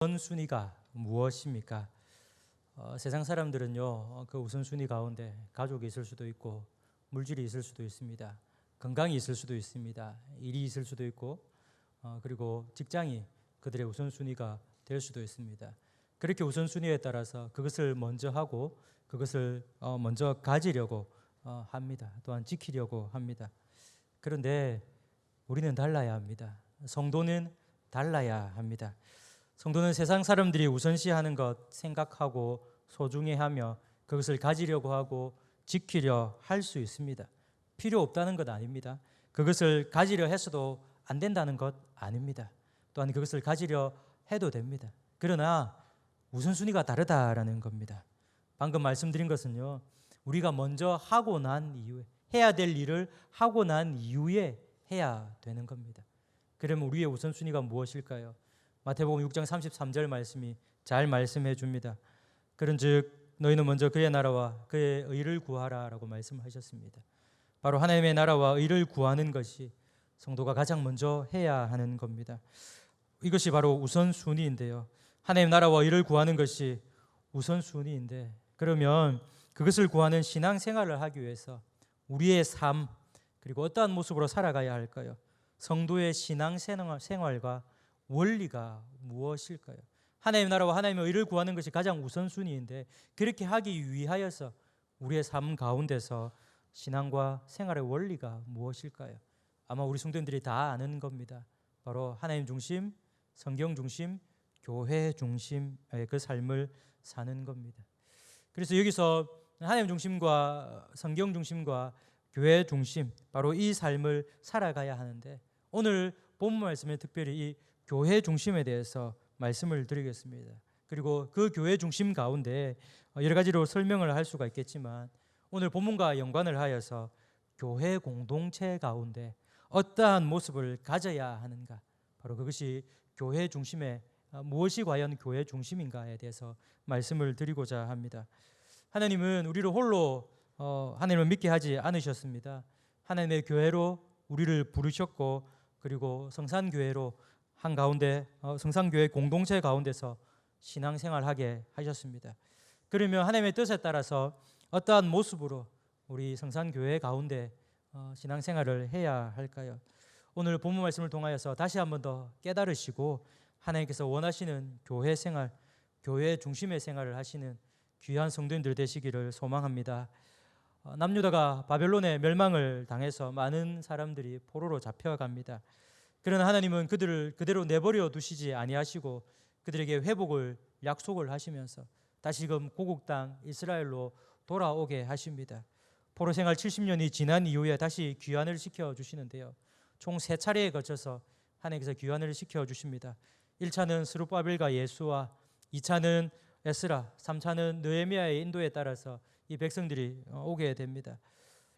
우선순위가 무엇입니까? 세상 사람들은요, 그 우선순위 가운데 가족이 있을 수도 있고 물질이 있을 수도 있습니다. 건강이 있을 수도 있습니다. 일이 있을 수도 있고 그리고 직장이 그들의 우선순위가 될 수도 있습니다. 그렇게 우선순위에 따라서 그것을 먼저 하고 그것을 먼저 가지려고 합니다. 또한 지키려고 합니다. 그런데 우리는 달라야 합니다. 성도는 달라야 합니다. 성도는 세상 사람들이 우선시하는 것 생각하고 소중해하며 그것을 가지려고 하고 지키려 할 수 있습니다. 필요 없다는 것 아닙니다. 그것을 가지려 했어도 안 된다는 것 아닙니다. 또한 그것을 가지려 해도 됩니다. 그러나 우선순위가 다르다라는 겁니다. 방금 말씀드린 것은요, 우리가 먼저 하고 난 이후에 해야 될 일을 하고 난 이후에 해야 되는 겁니다. 그러면 우리의 우선순위가 무엇일까요? 마태복음 6장 33절 말씀이 잘 말씀해 줍니다. 그런즉 너희는 먼저 그의 나라와 그의 의를 구하라라고 말씀하셨습니다. 바로 하나님의 나라와 의를 구하는 것이 성도가 가장 먼저 해야 하는 겁니다. 이것이 바로 우선순위인데요. 하나님의 나라와 의를 구하는 것이 우선순위인데, 그러면 그것을 구하는 신앙생활을 하기 위해서 우리의 삶 그리고 어떠한 모습으로 살아가야 할까요? 성도의 신앙생활과 원리가 무엇일까요? 하나님의 나라와 하나님의 의를 구하는 것이 가장 우선순위인데, 그렇게 하기 위하여서 우리의 삶 가운데서 신앙과 생활의 원리가 무엇일까요? 아마 우리 성도님들이 다 아는 겁니다. 바로 하나님 중심, 성경 중심, 교회 중심의 그 삶을 사는 겁니다. 그래서 여기서 하나님 중심과 성경 중심과 교회 중심, 바로 이 삶을 살아가야 하는데, 오늘 본문 말씀에 특별히 이 교회 중심에 대해서 말씀을 드리겠습니다. 그리고 그 교회 중심 가운데 여러 가지로 설명을 할 수가 있겠지만, 오늘 본문과 연관을 하여서 교회 공동체 가운데 어떠한 모습을 가져야 하는가, 바로 그것이 교회 중심의 무엇이 과연 교회 중심인가에 대해서 말씀을 드리고자 합니다. 하나님은 우리를 홀로 하나님을 믿게 하지 않으셨습니다. 하나님의 교회로 우리를 부르셨고, 그리고 성산교회로 한가운데 성산교회 공동체 가운데서 신앙생활하게 하셨습니다. 그러면 하나님의 뜻에 따라서 어떠한 모습으로 우리 성산교회 가운데 신앙생활을 해야 할까요? 오늘 본문 말씀을 통하여서 다시 한번 더 깨달으시고 하나님께서 원하시는 교회 생활, 교회 중심의 생활을 하시는 귀한 성도님들 되시기를 소망합니다. 남유다가 바벨론의 멸망을 당해서 많은 사람들이 포로로 잡혀갑니다. 그러나 하나님은 그들을 그대로 내버려 두시지 아니하시고 그들에게 회복을 약속을 하시면서 다시금 고국 땅 이스라엘로 돌아오게 하십니다. 포로 생활 70년이 지난 이후에 다시 귀환을 시켜주시는데요, 총 3차례에 거쳐서 하나님께서 귀환을 시켜주십니다. 1차는 스룹바벨과 예수와, 2차는 에스라, 3차는 느헤미야의 인도에 따라서 이 백성들이 오게 됩니다.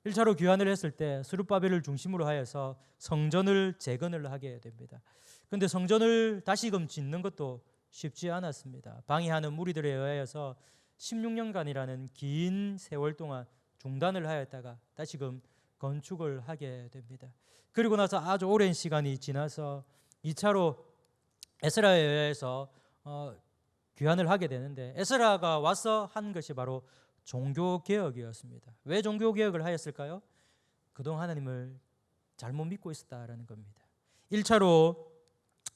1차로 귀환을 했을 때 스룹바벨을 중심으로 하여서 성전을 재건을 하게 됩니다. 그런데 성전을 다시금 짓는 것도 쉽지 않았습니다. 방해하는 무리들에 의하여서 16년간이라는 긴 세월 동안 중단을 하였다가 다시금 건축을 하게 됩니다. 그리고 나서 아주 오랜 시간이 지나서 2차로 에스라에 의해서 귀환을 하게 되는데, 에스라가 와서 한 것이 바로 종교개혁이었습니다. 왜 종교개혁을 하였을까요? 그동안 하나님을 잘못 믿고 있었다라는 겁니다. 1차로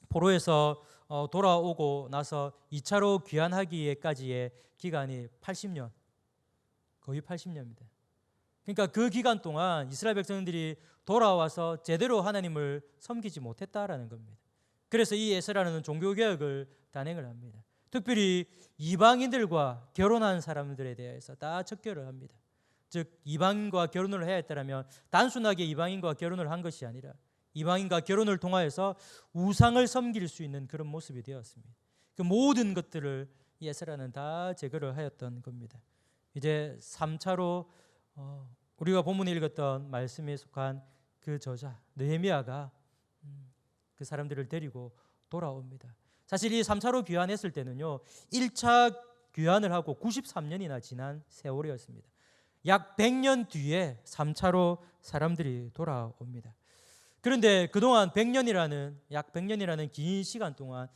포로에서 돌아오고 나서 2차로 귀환하기에까지의 기간이 80년, 거의 80년입니다. 그러니까 그 기간 동안 이스라엘 백성들이 돌아와서 제대로 하나님을 섬기지 못했다라는 겁니다. 그래서 이 에스라는 종교개혁을 단행을 합니다. 특별히 이방인들과 결혼한 사람들에 대해서 다 척결을 합니다. 즉 이방인과 결혼을 해야 했다면 단순하게 이방인과 결혼을 한 것이 아니라 이방인과 결혼을 통하여서 우상을 섬길 수 있는 그런 모습이 되었습니다. 그 모든 것들을 에스라는 다 제거를 하였던 겁니다. 이제 3차로 우리가 본문에 읽었던 말씀에 속한 그 저자 느헤미야가 그 사람들을 데리고 돌아옵니다. 사실 이 3차로 귀환했을 때는요, 1차 귀환을 하고 93년이나 지난 세월이었습니다. 약 100년 뒤에 3차로 사람들이 돌아옵니다. 그런데 그동안 약 100년이라는 긴 시간 동안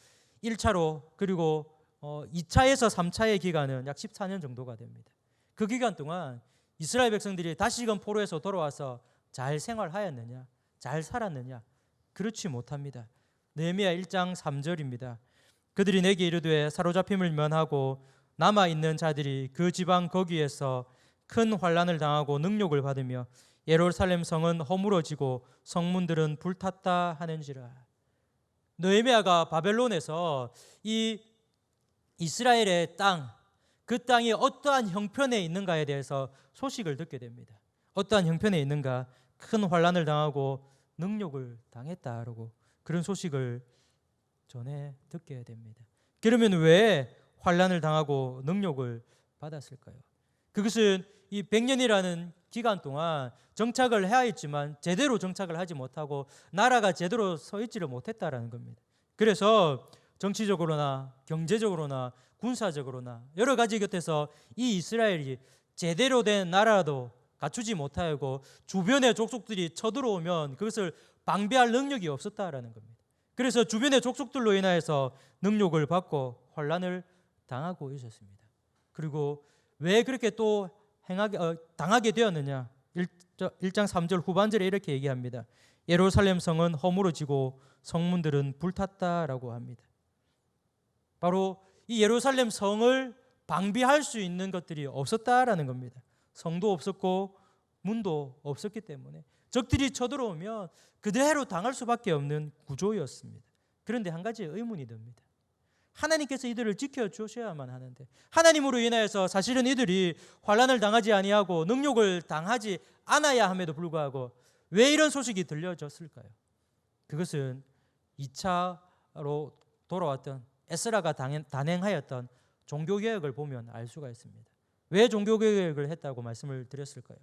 1차로 그리고 2차에서 3차의 기간은 약 14년 정도가 됩니다. 그 기간 동안 이스라엘 백성들이 다시금 포로에서 돌아와서 잘 생활하였느냐, 잘 살았느냐? 그렇지 못합니다. 느헤미야 1장 3절입니다. 그들이 내게 이르되 사로잡힘을 면하고 남아있는 자들이 그 지방 거기에서 큰 환난을 당하고 능욕을 받으며 예루살렘 성은 허물어지고 성문들은 불탔다 하는지라. 느헤미야가 바벨론에서 이 이스라엘의 땅, 그 땅이 어떠한 형편에 있는가에 대해서 소식을 듣게 됩니다. 어떠한 형편에 있는가? 큰 환난을 당하고 능욕을 당했다라고 그런 소식을 전해 듣게 됩니다. 그러면 왜 환난을 당하고 능욕을 받았을까요? 그것은 이 100년이라는 기간 동안 정착을 해야 했지만 제대로 정착을 하지 못하고 나라가 제대로 서 있지를 못했다라는 겁니다. 그래서 정치적으로나 경제적으로나 군사적으로나 여러 가지 곁에서 이 이스라엘이 제대로 된 나라도 갖추지 못하고 주변의 족속들이 쳐들어오면 그것을 방비할 능력이 없었다라는 겁니다. 그래서 주변의 족속들로 인하여서 능욕을 받고 환난을 당하고 있었습니다. 그리고 왜 그렇게 또 당하게 되었느냐? 1장 3절 후반절에 이렇게 얘기합니다. 예루살렘 성은 허물어지고 성문들은 불탔다라고 합니다. 바로 이 예루살렘 성을 방비할 수 있는 것들이 없었다라는 겁니다. 성도 없었고 문도 없었기 때문에 적들이 쳐들어오면 그대로 당할 수밖에 없는 구조였습니다. 그런데 한 가지 의문이 듭니다. 하나님께서 이들을 지켜주셔야만 하는데 하나님으로 인하여서 사실은 이들이 환난을 당하지 아니하고 능욕을 당하지 않아야 함에도 불구하고 왜 이런 소식이 들려졌을까요? 그것은 2차로 돌아왔던 에스라가 단행하였던 종교개혁을 보면 알 수가 있습니다. 왜 종교개혁을 했다고 말씀을 드렸을까요?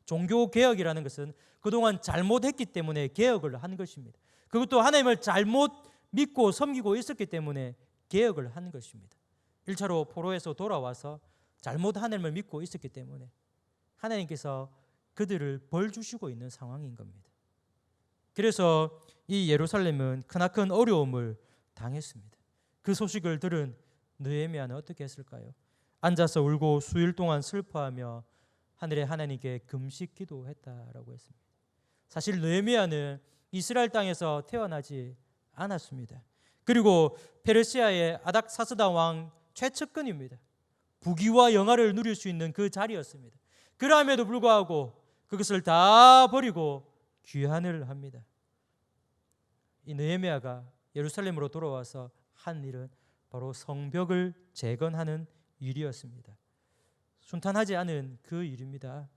종교개혁이라는 것은 그동안 잘못했기 때문에 개혁을 한 것입니다. 그것도 하나님을 잘못 믿고 섬기고 있었기 때문에 개혁을 한 것입니다. 1차로 포로에서 돌아와서 잘못 하나님을 믿고 있었기 때문에 하나님께서 그들을 벌 주시고 있는 상황인 겁니다. 그래서 이 예루살렘은 크나큰 어려움을 당했습니다. 그 소식을 들은 느헤미야는 어떻게 했을까요? 앉아서 울고 수일 동안 슬퍼하며 하늘의 하나님께 금식 기도했다라고 했습니다. 사실 느헤미야는 이스라엘 땅에서 태어나지 않았습니다. 그리고 페르시아의 아닥사스다 왕 최측근입니다. 부귀와 영화를 누릴 수 있는 그 자리였습니다. 그럼에도 불구하고 그것을 다 버리고 귀환을 합니다. 이 느헤미야가 예루살렘으로 돌아와서 한 일은 바로 성벽을 재건하는 일이었습니다. 순탄하지 않은 그 일입니다.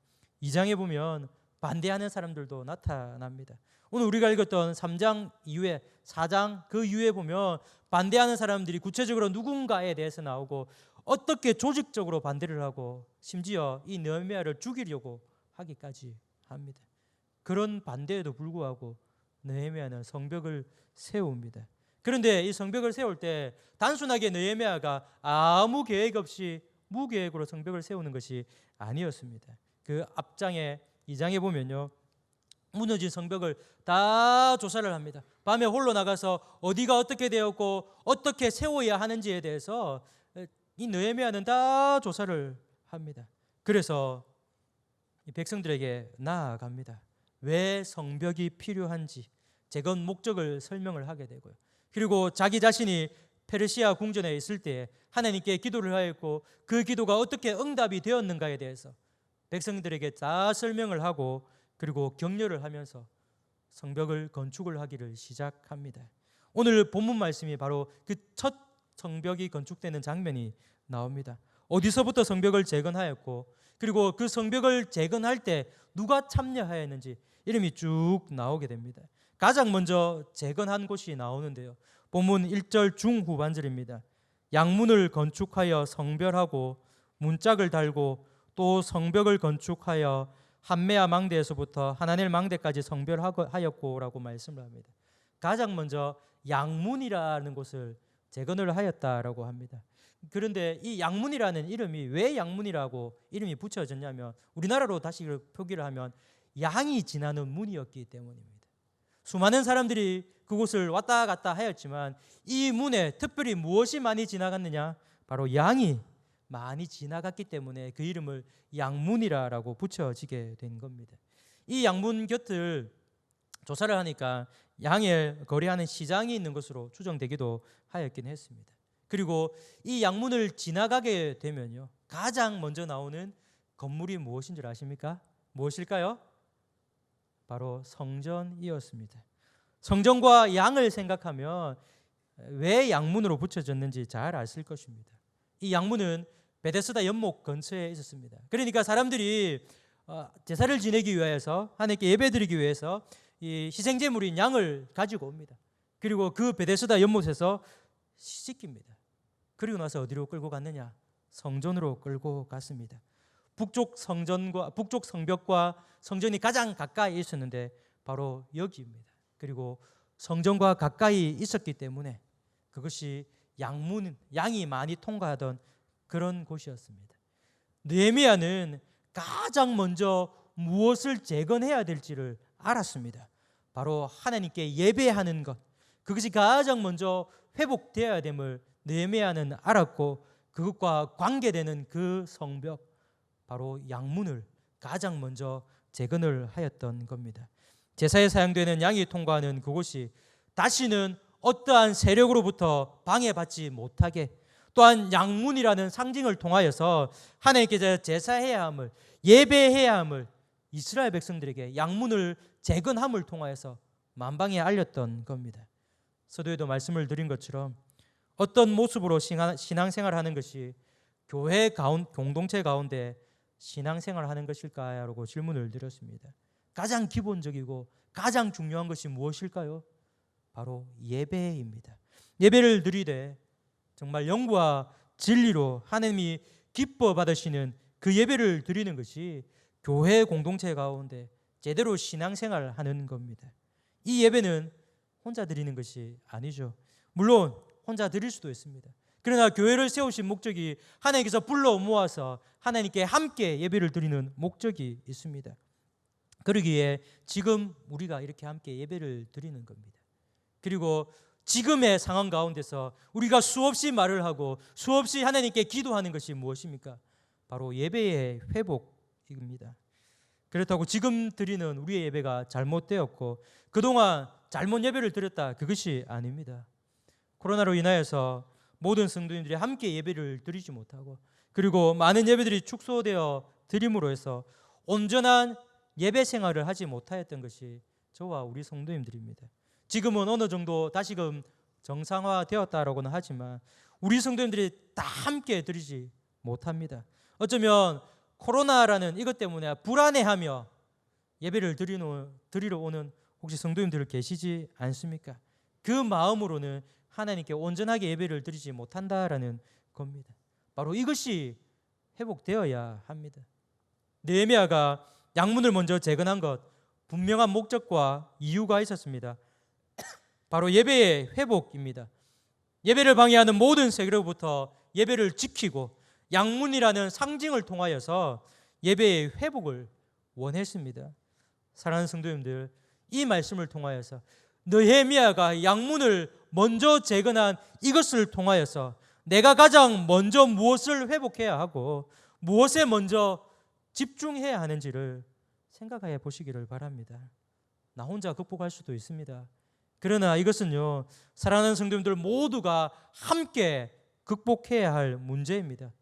2장에 보면 반대하는 사람들도 나타납니다. 오늘 우리가 읽었던 3장 이후에 4장 그 이후에 보면 반대하는 사람들이 구체적으로 누군가에 대해서 나오고 어떻게 조직적으로 반대를 하고 심지어 이 느헤미야를 죽이려고 하기까지 합니다. 그런 반대에도 불구하고 느헤미야는 성벽을 세웁니다. 그런데 이 성벽을 세울 때 단순하게 느헤미야가 아무 계획 없이 무계획으로 성벽을 세우는 것이 아니었습니다. 그 앞장에 2장에 보면요, 무너진 성벽을 다 조사를 합니다. 밤에 홀로 나가서 어디가 어떻게 되었고 어떻게 세워야 하는지에 대해서 이 느헤미야는 다 조사를 합니다. 그래서 이 백성들에게 나아갑니다. 왜 성벽이 필요한지 재건 목적을 설명을 하게 되고요. 그리고 자기 자신이 페르시아 궁전에 있을 때 하나님께 기도를 하였고 그 기도가 어떻게 응답이 되었는가에 대해서 백성들에게 다 설명을 하고 그리고 격려를 하면서 성벽을 건축을 하기를 시작합니다. 오늘 본문 말씀이 바로 그 첫 성벽이 건축되는 장면이 나옵니다. 어디서부터 성벽을 재건하였고 그리고 그 성벽을 재건할 때 누가 참여하였는지 이름이 쭉 나오게 됩니다. 가장 먼저 재건한 곳이 나오는데요. 본문 1절 중후반절입니다. 양문을 건축하여 성별하고 문짝을 달고 또 성벽을 건축하여 한메아 망대에서부터 하나넬 망대까지 성별하였고라고 말씀을 합니다. 가장 먼저 양문이라는 곳을 재건을 하였다라고 합니다. 그런데 이 양문이라는 이름이 왜 양문이라고 이름이 붙여졌냐면 우리나라로 다시 표기를 하면 양이 지나는 문이었기 때문입니다. 수많은 사람들이 그곳을 왔다 갔다 하였지만 이 문에 특별히 무엇이 많이 지나갔느냐? 바로 양이 많이 지나갔기 때문에 그 이름을 양문이라고 붙여지게 된 겁니다. 이 양문 곁을 조사를 하니까 양을 거래하는 시장이 있는 것으로 추정되기도 하였긴 했습니다. 그리고 이 양문을 지나가게 되면요, 가장 먼저 나오는 건물이 무엇인 줄 아십니까? 무엇일까요? 바로 성전이었습니다. 성전과 양을 생각하면 왜 양문으로 붙여졌는지 잘 아실 것입니다. 이 양문은 베데스다 연못 근처에 있었습니다. 그러니까 사람들이 제사를 지내기 위해서, 하나님께 예배드리기 위해서 이 희생제물인 양을 가지고 옵니다. 그리고 그 베데스다 연못에서 씻깁니다. 그리고 나서 어디로 끌고 갔느냐? 성전으로 끌고 갔습니다. 북쪽 성벽과 성전이 가장 가까이 있었는데 바로 여기입니다. 그리고 성전과 가까이 있었기 때문에 그것이 양이 많이 통과하던 그런 곳이었습니다. 느헤미야는 가장 먼저 무엇을 재건해야 될지를 알았습니다. 바로 하나님께 예배하는 것, 그것이 가장 먼저 회복되어야 됨을 느헤미야는 알았고, 그것과 관계되는 그 성벽, 바로 양문을 가장 먼저 재건을 하였던 겁니다. 제사에 사용되는 양이 통과하는 그곳이 다시는 어떠한 세력으로부터 방해받지 못하게, 또한 양문이라는 상징을 통하여서 하나님께서 제사해야 함을, 예배해야 함을 이스라엘 백성들에게 양문을 재건함을 통하여서 만방에 알렸던 겁니다. 서두에도 말씀을 드린 것처럼 어떤 모습으로 신앙생활하는 것이 교회 공동체 가운데 신앙생활하는 것일까라고 질문을 드렸습니다. 가장 기본적이고 가장 중요한 것이 무엇일까요? 바로 예배입니다. 예배를 드리되 정말 영과 진리로 하나님이 기뻐 받으시는 그 예배를 드리는 것이 교회 공동체 가운데 제대로 신앙생활을 하는 겁니다. 이 예배는 혼자 드리는 것이 아니죠. 물론 혼자 드릴 수도 있습니다. 그러나 교회를 세우신 목적이 하나님께서 불러 모아서 하나님께 함께 예배를 드리는 목적이 있습니다. 그러기에 지금 우리가 이렇게 함께 예배를 드리는 겁니다. 그리고 지금의 상황 가운데서 우리가 수없이 말을 하고 수없이 하나님께 기도하는 것이 무엇입니까? 바로 예배의 회복입니다. 그렇다고 지금 드리는 우리의 예배가 잘못되었고 그동안 잘못 예배를 드렸다, 그것이 아닙니다. 코로나로 인하여서 모든 성도님들이 함께 예배를 드리지 못하고, 그리고 많은 예배들이 축소되어 드림으로 해서 온전한 예배 생활을 하지 못하였던 것이 저와 우리 성도님들입니다. 지금은 어느 정도 다시금 정상화되었다라고는 하지만 우리 성도님들이 다 함께 드리지 못합니다. 코로나라는 이것 때문에 불안해하며 예배를 드리러 오는 혹시 성도님들 계시지 않습니까? 그 마음으로는 하나님께 온전하게 예배를 드리지 못한다라는 겁니다. 바로 이것이 회복되어야 합니다. 느헤미야가 양문을 먼저 재건한 것, 분명한 목적과 이유가 있었습니다. 바로 예배의 회복입니다. 예배를 방해하는 모든 세력으로부터 예배를 지키고 양문이라는 상징을 통하여서 예배의 회복을 원했습니다. 사랑하는 성도님들, 이 말씀을 통하여서 느헤미야가 양문을 먼저 재건한 이것을 통하여서 내가 가장 먼저 무엇을 회복해야 하고 무엇에 먼저 집중해야 하는지를 생각해 보시기를 바랍니다. 나 혼자 극복할 수도 있습니다. 그러나 이것은요, 사랑하는 성도님들 모두가 함께 극복해야 할 문제입니다.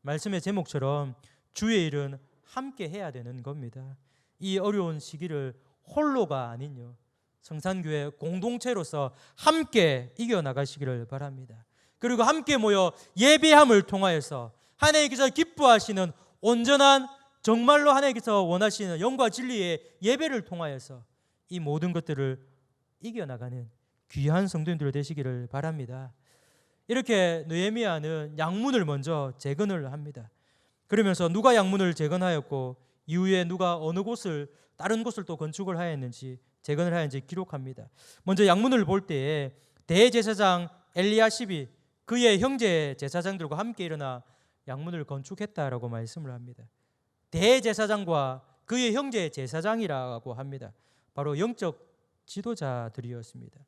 말씀의 제목처럼 주의 일은 함께 해야 되는 겁니다. 이 어려운 시기를 홀로가 아닌요, 성산교회 공동체로서 함께 이겨나가시기를 바랍니다. 그리고 함께 모여 예배함을 통하여서 하나님께서 기뻐하시는 온전한, 정말로 하나님께서 원하시는 영과 진리의 예배를 통하여서 이 모든 것들을 이겨나가는 귀한 성도님들 되시기를 바랍니다. 이렇게 느헤미야는 양문을 먼저 재건을 합니다. 그러면서 누가 양문을 재건하였고 이후에 누가 어느 곳을, 다른 곳을 또 건축을 하였는지, 재건을 하였는지 기록합니다. 먼저 양문을 볼 때에 대제사장 엘리야십이 그의 형제 제사장들과 함께 일어나 양문을 건축했다라고 말씀을 합니다. 대제사장과 그의 형제 제사장이라고 합니다. 바로 영적 지도자들이었습니다.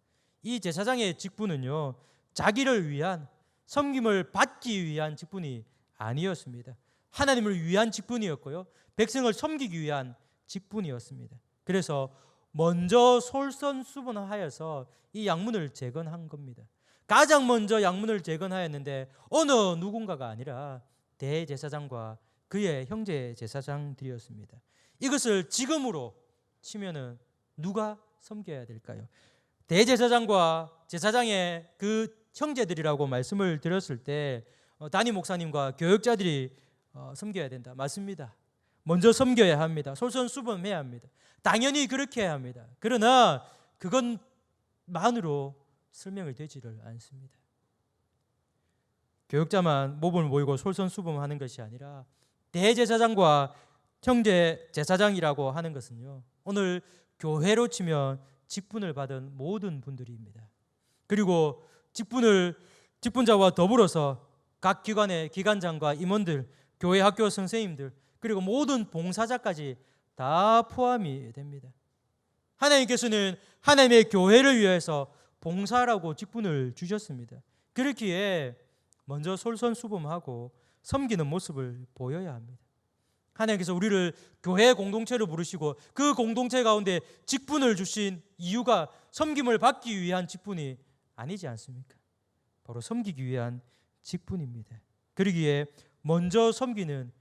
이 제사장의 직분은요, 자기를 위한, 섬김을 받기 위한 직분이 아니었습니다. 하나님을 위한 직분이었고요, 백성을 섬기기 위한 직분이었습니다. 그래서 먼저 솔선수범하여서 이 양문을 재건한 겁니다. 가장 먼저 양문을 재건하였는데 어느 누군가가 아니라 대제사장과 그의 형제 제사장들이었습니다. 이것을 지금으로 치면은 누가 섬겨야 될까요? 대제사장과 제사장의 그 형제들이라고 말씀을 드렸을 때 담임 목사님과 교역자들이 섬겨야 된다. 맞습니다. 먼저 섬겨야 합니다. 솔선수범해야 합니다. 당연히 그렇게 해야 합니다. 그러나 그것만으로 설명이 되지를 않습니다. 교역자만 몸을 모이고 솔선수범하는 것이 아니라 대제사장과 형제 제사장이라고 하는 것은요, 오늘 교회로 치면 직분을 받은 모든 분들입니다. 그리고 직분자와 더불어서 각 기관의 기관장과 임원들, 교회 학교 선생님들, 그리고 모든 봉사자까지 다 포함이 됩니다. 하나님께서는 하나님의 교회를 위해서 봉사라고 직분을 주셨습니다. 그렇기에 먼저 솔선수범하고 섬기는 모습을 보여야 합니다. 하나님께서 우리를 교회 공동체로 부르시고 그 공동체 가운데 직분을 주신 이유가 섬김을 받기 위한 직분이 아니지 않습니까? 바로 섬기기 위한 직분입니다. 그러기에 먼저 섬기는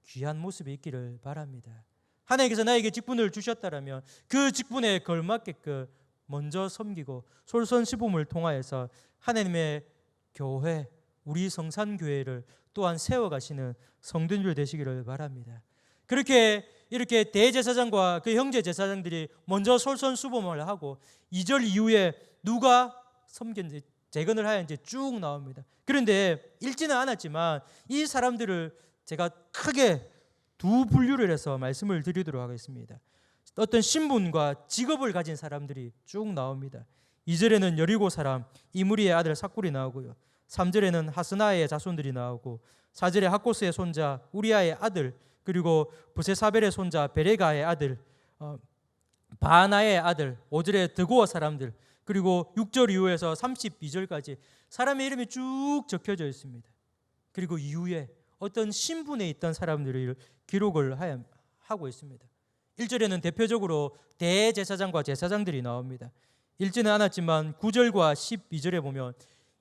귀한 모습이 있기를 바랍니다. 하나님께서 나에게 직분을 주셨다라면 그 직분에 걸맞게끔 먼저 섬기고 솔선수범을 통하여서 하나님의 교회, 우리 성산교회를 또한 세워가시는 성도님들 되시기를 바랍니다. 이렇게 대제사장과 그 형제 제사장들이 먼저 솔선수범을 하고 2절 이후에 누가 섬겼는지 재건을 하였는지 쭉 나옵니다. 그런데 읽지는 않았지만 이 사람들을 제가 크게 두 분류를 해서 말씀을 드리도록 하겠습니다. 어떤 신분과 직업을 가진 사람들이 쭉 나옵니다. 2절에는 여리고 사람 이므리의 아들 삭굴이 나오고요, 3절에는 하스나의 자손들이 나오고 4절에 학고스의 손자 우리아의 아들, 그리고 부세사벨의 손자 베레가의 아들, 바나의 아들, 5절에 드고어 사람들, 그리고 6절 이후에서 32절까지 사람의 이름이 쭉 적혀져 있습니다. 그리고 이후에 어떤 신분에 있던 사람들을 기록을 하고 있습니다. 1절에는 대표적으로 대제사장과 제사장들이 나옵니다. 읽지는 않았지만 9절과 12절에 보면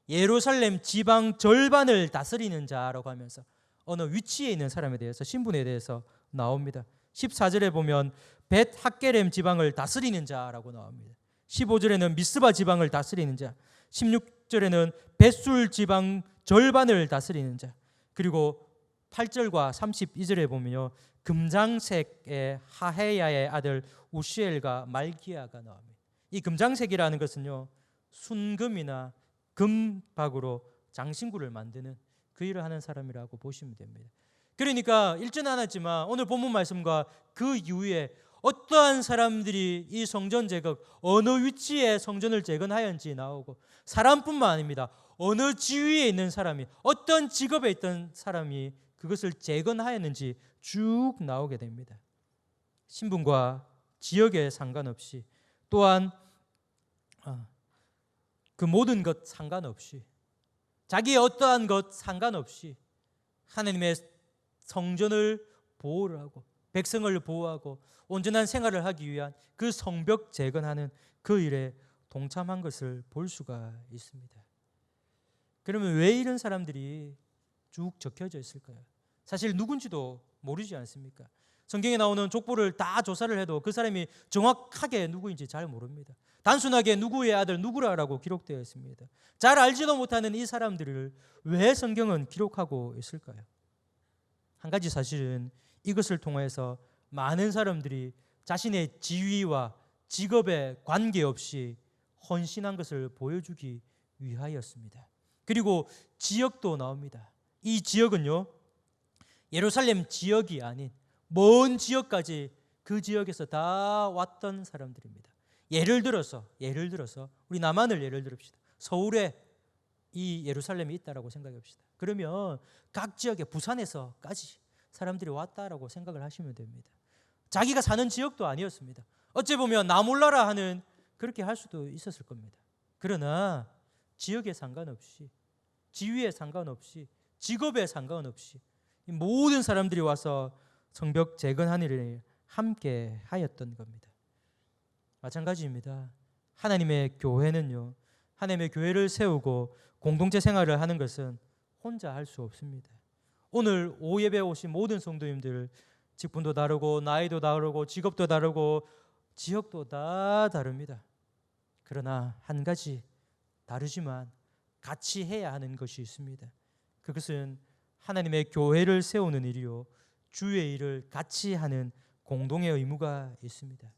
예루살렘 지방 절반을 다스리는 자라고 하면서 어느 위치에 있는 사람에 대해서, 신분에 대해서 나옵니다. 14절에 보면 벳 학게렘 지방을 다스리는 자라고 나옵니다. 15절에는 미스바 지방을 다스리는 자, 16절에는 벳술 지방 절반을 다스리는 자, 그리고 8절과 32절에 보면요, 금장색의 하헤야의 아들 우시엘과 말기야가 나옵니다. 이 금장색이라는 것은요, 순금이나 금박으로 장신구를 만드는 그 일을 하는 사람이라고 보시면 됩니다. 그러니까 읽지는 않았지만 오늘 본문 말씀과 그 이후에 어떠한 사람들이 이 성전 재건, 어느 위치에 성전을 재건하였는지 나오고, 사람뿐만 아닙니다. 어느 지위에 있는 사람이, 어떤 직업에 있던 사람이 그것을 재건하였는지 쭉 나오게 됩니다. 신분과 지역에 상관없이, 또한 그 모든 것 상관없이, 자기의 어떠한 것 상관없이 하나님의 성전을 보호를 하고 백성을 보호하고 온전한 생활을 하기 위한 그 성벽 재건하는 그 일에 동참한 것을 볼 수가 있습니다. 그러면 왜 이런 사람들이 쭉 적혀져 있을까요? 사실 누군지도 모르지 않습니까? 성경에 나오는 족보를 다 조사를 해도 그 사람이 정확하게 누구인지 잘 모릅니다. 단순하게 누구의 아들 누구라고 기록되어 있습니다. 잘 알지도 못하는 이 사람들을 왜 성경은 기록하고 있을까요? 한 가지 사실은 이것을 통해서 많은 사람들이 자신의 지위와 직업에 관계없이 헌신한 것을 보여주기 위하였습니다. 그리고 지역도 나옵니다. 이 지역은요, 예루살렘 지역이 아닌 먼 지역까지 그 지역에서 다 왔던 사람들입니다. 예를 들어서 우리 남한을 예를 들읍시다. 서울에 이 예루살렘이 있다라고 생각해 봅시다. 그러면 각 지역에 부산에서까지 사람들이 왔다라고 생각을 하시면 됩니다. 자기가 사는 지역도 아니었습니다. 어찌 보면 나 몰라라 하는, 그렇게 할 수도 있었을 겁니다. 그러나 지역에 상관없이, 지위에 상관없이, 직업에 상관없이 이 모든 사람들이 와서 성벽 재건하는 일에 함께 하였던 겁니다. 마찬가지입니다. 하나님의 교회는요, 하나님의 교회를 세우고 공동체 생활을 하는 것은 혼자 할 수 없습니다. 오늘 오후 예배에 오신 모든 성도님들, 직분도 다르고 나이도 다르고 직업도 다르고 지역도 다 다릅니다. 그러나 한 가지 다르지만 같이 해야 하는 것이 있습니다. 그것은 하나님의 교회를 세우는 일이요, 주의 일을 같이 하는 공동의 의무가 있습니다.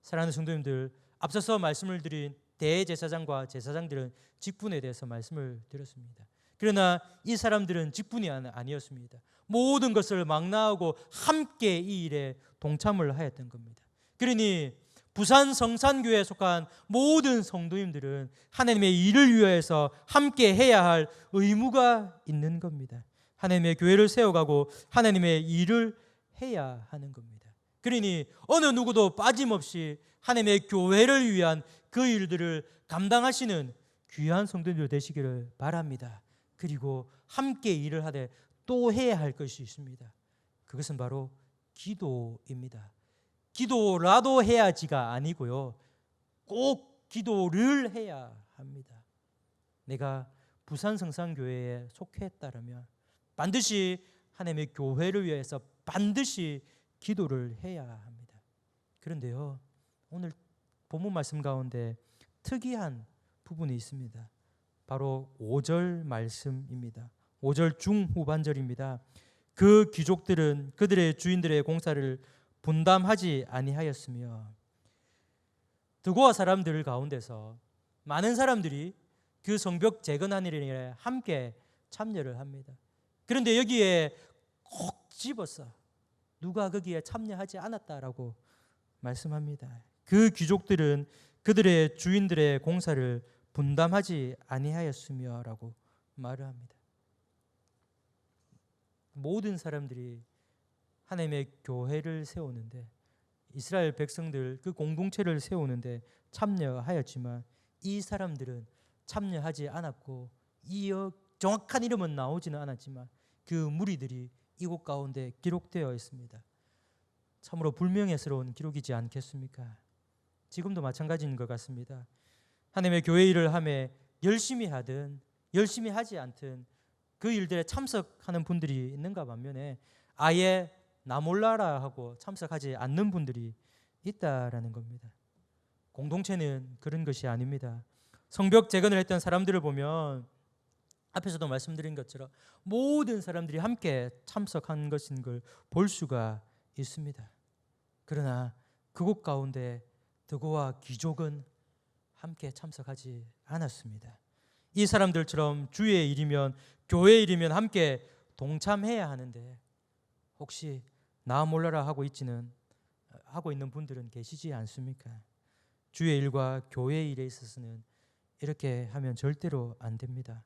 사랑하는 성도님들, 앞서서 말씀을 드린 대제사장과 제사장들은 직분에 대해서 말씀을 드렸습니다. 그러나 이 사람들은 직분이 아니었습니다. 모든 것을 망라하고 함께 이 일에 동참을 하였던 겁니다. 그러니 부산 성산교회에 속한 모든 성도님들은 하나님의 일을 위해서 함께 해야 할 의무가 있는 겁니다. 하나님의 교회를 세워가고 하나님의 일을 해야 하는 겁니다. 그러니 어느 누구도 빠짐없이 하나님의 교회를 위한 그 일들을 감당하시는 귀한 성도들 되시기를 바랍니다. 그리고 함께 일을 하되 또 해야 할 것이 있습니다. 그것은 바로 기도입니다. 기도라도 해야지가 아니고요, 꼭 기도를 해야 합니다. 내가 부산 성산교회에 속했다면 반드시 하나님의 교회를 위해서 반드시 기도를 해야 합니다. 그런데요, 오늘 본문 말씀 가운데 특이한 부분이 있습니다. 바로 5절 말씀입니다. 5절 중후반절입니다. 그 귀족들은 그들의 주인들의 공사를 분담하지 아니하였으며, 드고아 사람들 가운데서 많은 사람들이 그 성벽 재건하는 일에 함께 참여를 합니다. 그런데 여기에 콕 집어서 누가 거기에 참여하지 않았다라고 말씀합니다. 그 귀족들은 그들의 주인들의 공사를 분담하지 아니하였으며라고 말을 합니다. 모든 사람들이 하나님의 교회를 세우는데, 이스라엘 백성들 그 공동체를 세우는데 참여하였지만 이 사람들은 참여하지 않았고, 이 정확한 이름은 나오지는 않았지만 그 무리들이 이곳 가운데 기록되어 있습니다. 참으로 불명예스러운 기록이지 않겠습니까? 지금도 마찬가지인 것 같습니다. 하나님의 교회 일을 하며 열심히 하든 열심히 하지 않든 그 일들에 참석하는 분들이 있는가 반면에 아예 나 몰라라 하고 참석하지 않는 분들이 있다라는 겁니다. 공동체는 그런 것이 아닙니다. 성벽 재건을 했던 사람들을 보면 앞에서도 말씀드린 것처럼 모든 사람들이 함께 참석한 것인 걸 볼 수가 있습니다. 그러나 그곳 가운데 드고와 귀족은 함께 참석하지 않았습니다. 이 사람들처럼 주의 일이면 교회 일이면 함께 동참해야 하는데 혹시 나 몰라라 하고 있는 분들은 계시지 않습니까? 주의 일과 교회 일에 있어서는 이렇게 하면 절대로 안 됩니다.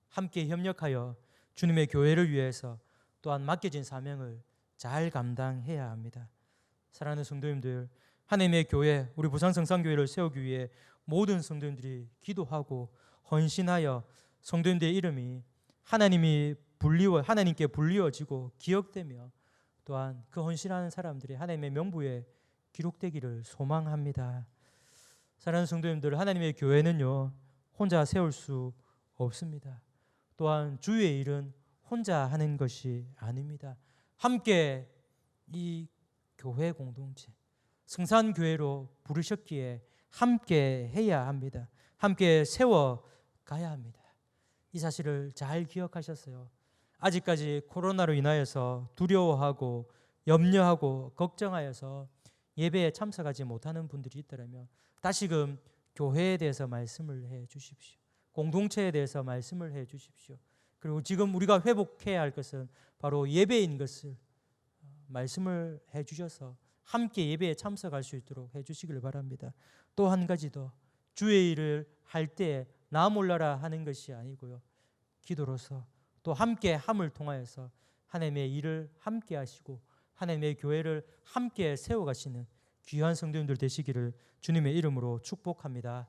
함께 협력하여 주님의 교회를 위해서 또한 맡겨진 사명을 잘 감당해야 합니다. 사랑하는 성도님들, 하나님의 교회, 우리 부산 성산교회를 세우기 위해 모든 성도님들이 기도하고 헌신하여 성도님들의 이름이 하나님께 불리워지고 기억되며 또한 그 헌신하는 사람들이 하나님의 명부에 기록되기를 소망합니다. 사랑하는 성도님들, 하나님의 교회는요 혼자 세울 수 없습니다. 또한 주의 일은 혼자 하는 것이 아닙니다. 함께 이 교회 공동체 성산교회로 부르셨기에 함께 해야 합니다. 함께 세워가야 합니다. 이 사실을 잘 기억하셨어요. 아직까지 코로나로 인하여서 두려워하고 염려하고 걱정하여서 예배에 참석하지 못하는 분들이 있더라면 다시금 교회에 대해서 말씀을 해 주십시오. 공동체에 대해서 말씀을 해 주십시오. 그리고 지금 우리가 회복해야 할 것은 바로 예배인 것을 말씀을 해 주셔서 함께 예배에 참석할 수 있도록 해 주시기를 바랍니다. 또 한 가지 더, 주의 일을 할 때 나 몰라라 하는 것이 아니고요, 기도로서 또 함께 함을 통하여서 하나님의 일을 함께 하시고 하나님의 교회를 함께 세워가시는 귀한 성도님들 되시기를 주님의 이름으로 축복합니다.